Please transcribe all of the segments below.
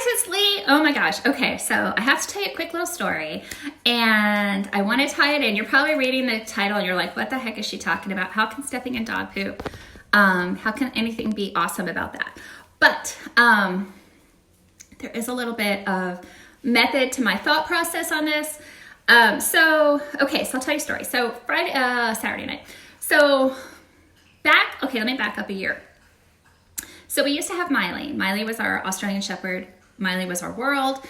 Cicely. Oh my gosh. Okay, so I have to tell you a quick little story, and I want to tie it in. You're probably reading the title and you're like, what the heck is she talking about? How can stepping in dog poop, how can anything be awesome about that? But there is a little bit of method to my thought process on this. So I'll tell you a story. So Saturday night. So let me back up a year. So we used to have Miley. Miley was our Australian Shepherd. Miley was our world.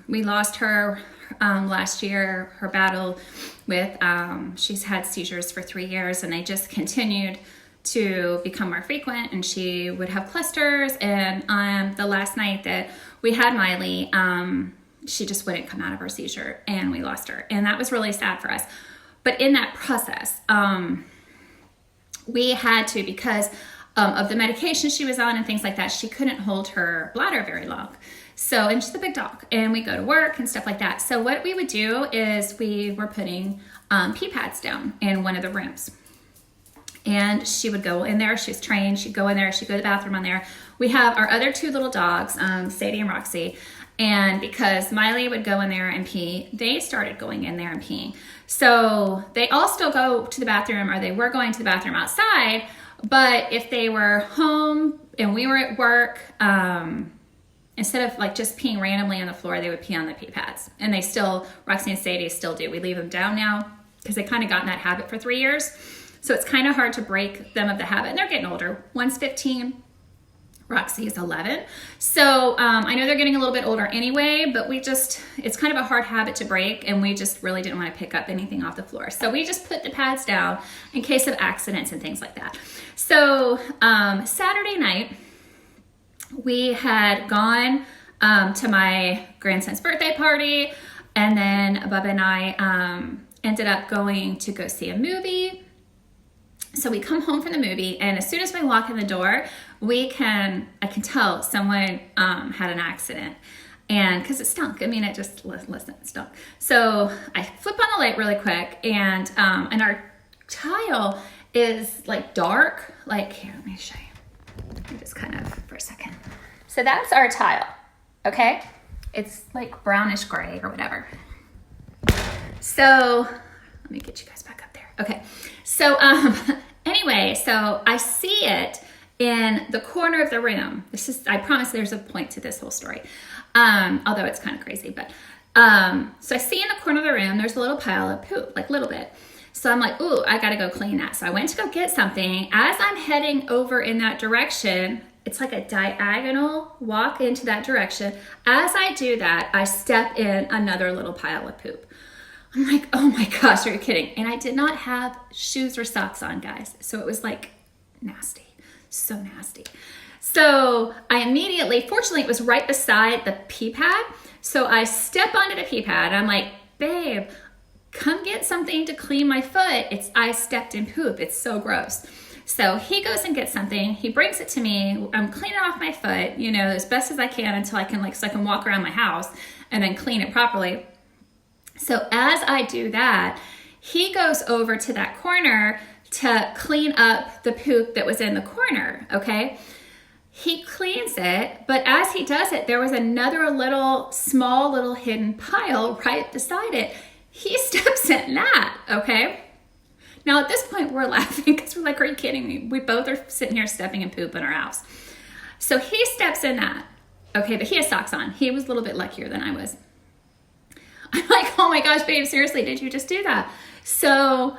We lost her last year. Her battle with, she's had seizures for 3 years, and they just continued to become more frequent, and she would have clusters. And the last night that we had Miley, she just wouldn't come out of her seizure, and we lost her. And that was really sad for us. But in that process, we had to, because of the medication she was on and things like that, she couldn't hold her bladder very long. So, and she's a big dog, and we go to work and stuff like that. So what we would do is we were putting pee pads down in one of the rooms. And she would go in there. She's trained. She'd go in there. She'd go to the bathroom on there. We have our other two little dogs, Sadie and Roxy. And because Miley would go in there and pee, they started going in there and peeing. So they all still go to the bathroom, or they were going to the bathroom outside. But if they were home and we were at work, instead of like just peeing randomly on the floor, they would pee on the pee pads. And they still, Roxy and Sadie still do. We leave them down now because they kind of got in that habit for 3 years. So it's kind of hard to break them of the habit. And they're getting older. One's 15. Roxy is 11. So I know they're getting a little bit older anyway, but it's kind of a hard habit to break, and we just really didn't want to pick up anything off the floor. So we just put the pads down in case of accidents and things like that. So Saturday night, we had gone to my grandson's birthday party, and then Bubba and I ended up going to go see a movie. So we come home from the movie, and as soon as we walk in the door, I can tell someone had an accident, and because it stunk. I mean, it stunk. So I flip on the light really quick, and our tile is like dark. Like, here, let me show you. Let me just kind of for a second. So that's our tile. Okay, it's like brownish gray or whatever. So let me get you guys back up there. Okay, so anyway, so I see it in the corner of the room. I promise there's a point to this whole story, although it's kind of crazy. But so I see in the corner of the room, there's a little pile of poop, like a little bit. So I'm like, ooh, I gotta go clean that. So I went to go get something. As I'm heading over in that direction, it's like a diagonal walk into that direction. As I do that, I step in another little pile of poop. I'm like, oh my gosh, are you kidding? And I did not have shoes or socks on, guys. So it was like nasty, so nasty. So I immediately, fortunately, it was right beside the pee pad. So I step onto the pee pad. I'm like, babe, come get something to clean my foot. I stepped in poop. It's so gross. So he goes and gets something. He brings it to me. I'm cleaning off my foot, as best as I can until I can walk around my house and then clean it properly. So as I do that, he goes over to that corner to clean up the poop that was in the corner, okay? He cleans it, but as he does it, there was another small little hidden pile right beside it. He steps in that, okay? Now at this point, we're laughing because we're like, are you kidding me? We both are sitting here stepping in poop in our house. So he steps in that, okay, but he has socks on. He was a little bit luckier than I was. I'm like, oh my gosh, babe, seriously, did you just do that? So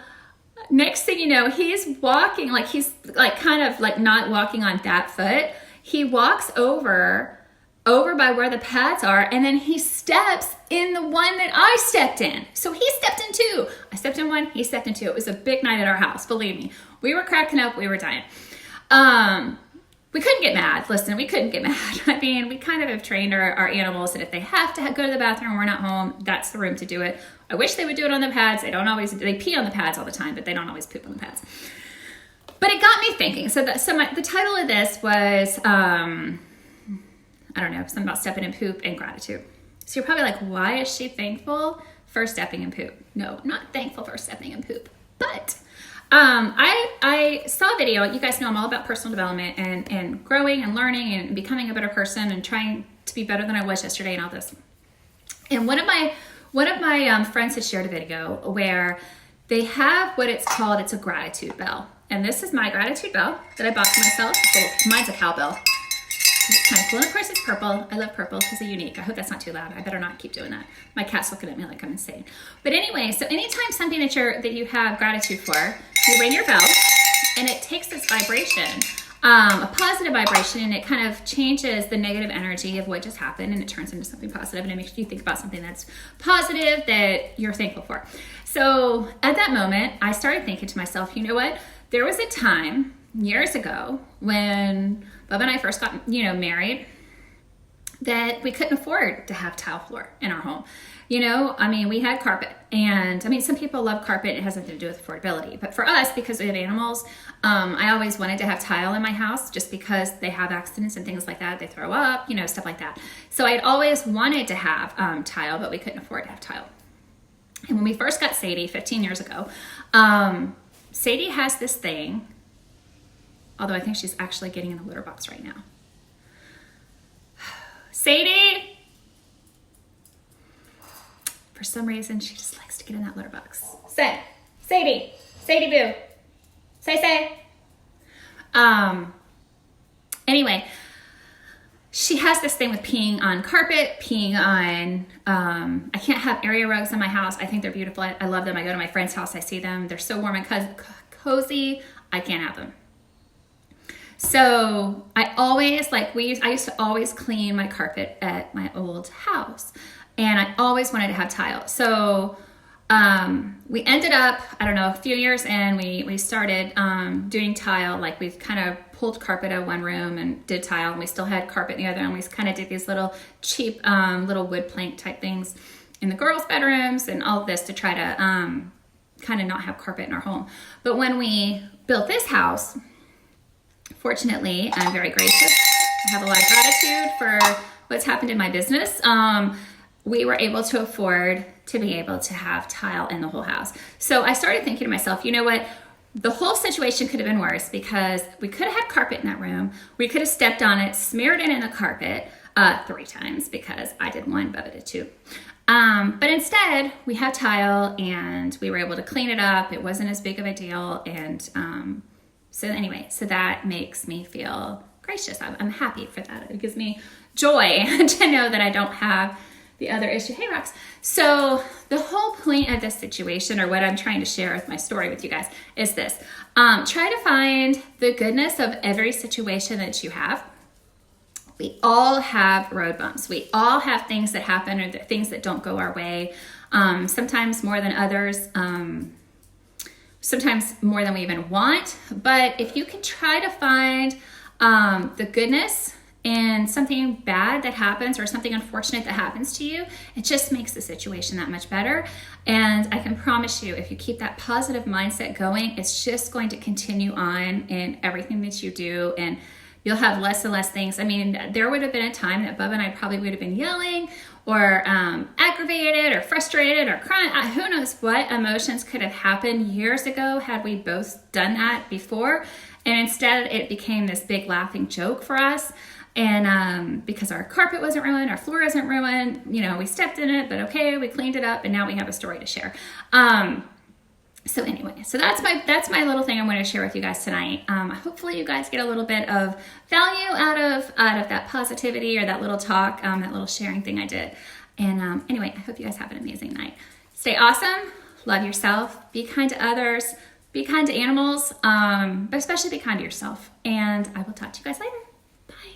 next thing you know, he's walking, he's kind of not walking on that foot. He walks over by where the pads are, and then he steps in the one that I stepped in. So he stepped in two. I stepped in one, he stepped in two. It was a big night at our house, believe me. We were cracking up, we were dying. We couldn't get mad. Listen, we couldn't get mad. I mean, we kind of have trained our animals that if they have to go to the bathroom and we're not home, that's the room to do it. I wish they would do it on the pads. They pee on the pads all the time, but they don't always poop on the pads. But it got me thinking. So the title of this was, I don't know, something about stepping in poop and gratitude. So you're probably like, why is she thankful for stepping in poop? No, I'm not thankful for stepping in poop, but I saw a video. You guys know I'm all about personal development and growing and learning and becoming a better person and trying to be better than I was yesterday and all this. And one of my friends had shared a video where they have what it's called, it's a gratitude bell. And this is my gratitude bell that I bought for myself. Mine's a cowbell. It's kind of cool. And of course it's purple. I love purple because it's unique. I hope that's not too loud. I better not keep doing that. My cat's looking at me like I'm insane. But anyway, so anytime something that you have gratitude for, you ring your bell and it takes this vibration, a positive vibration, and it kind of changes the negative energy of what just happened and it turns into something positive and it makes you think about something that's positive that you're thankful for. So at that moment, I started thinking to myself, you know what? There was a time years ago when Bubba and I first got, married, that we couldn't afford to have tile floor in our home. We had carpet, and some people love carpet. It has nothing to do with affordability, but for us, because we have animals, I always wanted to have tile in my house just because they have accidents and things like that. They throw up, stuff like that. So I'd always wanted to have tile, but we couldn't afford to have tile. And when we first got Sadie 15 years ago, Sadie has this thing, although I think she's actually getting in the litter box right now. Sadie! For some reason, she just likes to get in that litter box. Say, Sadie, Sadie boo. Say. Anyway, she has this thing with peeing on carpet, peeing on, I can't have area rugs in my house. I think they're beautiful. I love them. I go to my friend's house. I see them. They're so warm and cozy. I can't have them. So I used to always clean my carpet at my old house, and I always wanted to have tile. So we ended up, a few years in, we started doing tile. Like we kind of pulled carpet out of one room and did tile, and we still had carpet in the other, and we kind of did these little cheap little wood plank type things in the girls' bedrooms and all of this to try to kind of not have carpet in our home. But when we built this house, fortunately, I'm very gracious. I have a lot of gratitude for what's happened in my business. We were able to afford to be able to have tile in the whole house. So I started thinking to myself, you know what? The whole situation could have been worse because we could have had carpet in that room. We could have stepped on it, smeared it in the carpet 3 times because I did 1, Bubba did 2. But instead, we have tile and we were able to clean it up. It wasn't as big of a deal. And so that makes me feel gracious. I'm happy for that. It gives me joy to know that I don't have the other issue. Hey, Rox. So the whole point of this situation, or what I'm trying to share with my story with you guys, is this. Try to find the goodness of every situation that you have. We all have road bumps. We all have things that happen or things that don't go our way. Sometimes more than others. Sometimes more than we even want. But if you can try to find the goodness in something bad that happens or something unfortunate that happens to you, it just makes the situation that much better. And I can promise you, if you keep that positive mindset going, it's just going to continue on in everything that you do, and you'll have less and less things. There would have been a time that Bubba and I probably would have been yelling or aggravated or frustrated or crying. Who knows what emotions could have happened years ago had we both done that before. And instead it became this big laughing joke for us. And because our carpet wasn't ruined, our floor isn't ruined, we stepped in it, but okay, we cleaned it up, and now we have a story to share. So anyway, so that's my little thing I'm going to share with you guys tonight. Hopefully you guys get a little bit of value out of that positivity or that little talk, that little sharing thing I did. And anyway, I hope you guys have an amazing night. Stay awesome. Love yourself. Be kind to others. Be kind to animals, but especially be kind to yourself. And I will talk to you guys later. Bye.